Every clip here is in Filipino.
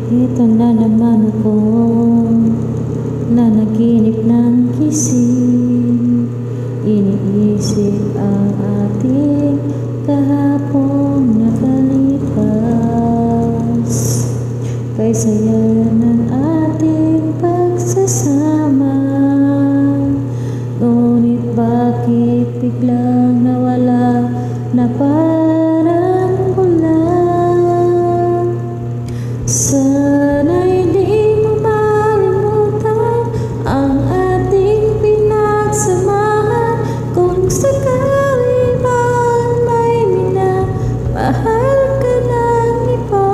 Ito na naman ako, nanaginip ng gising. Iniisip ang ating kahapong nakalipas. Kay saya ng ating pagsasama, ngunit bakit biglang nawala na parang bula? Sana'y di mo malimutan ang ating pinagsamahan. Kung sakali man may minamahal ka ng iba,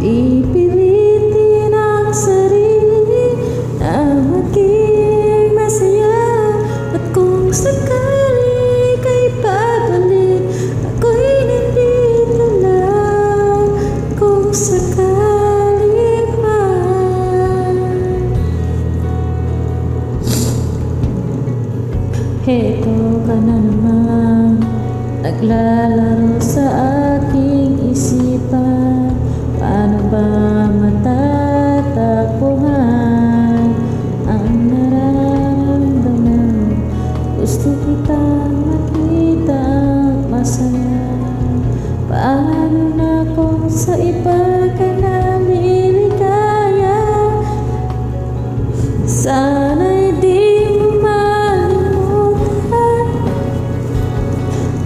pipilitin ang sarili na maging masaya. At kung sakali kay pabalik, ako'y nandito lang. Kung sakali heto ka na naman, naglalaro sa aking isipan. Paano ba matatakbuhan ang nararamdaman? Gusto kitang makita masaya. Paano na kung sa iba ka na niligaya? Sana'y di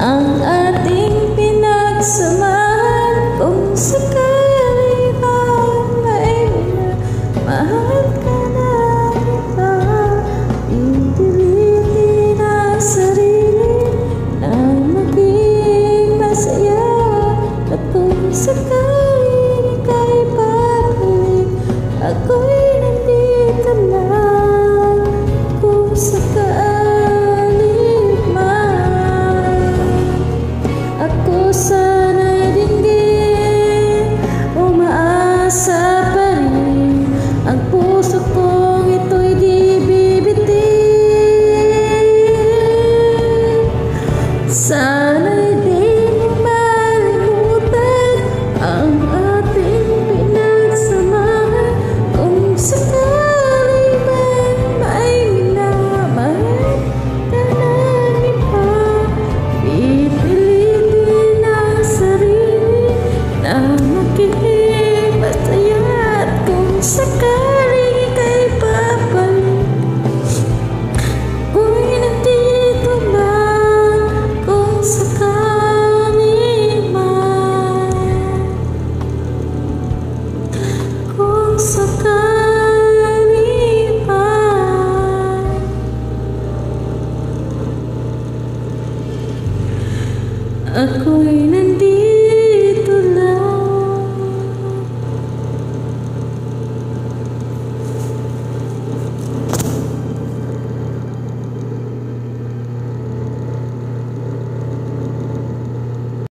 ang ating pinagsamahan. Kung sakali man may minamahal ka na iba, pipilitin ang sarili na maging masaya. At kung sakali kay babalik, ako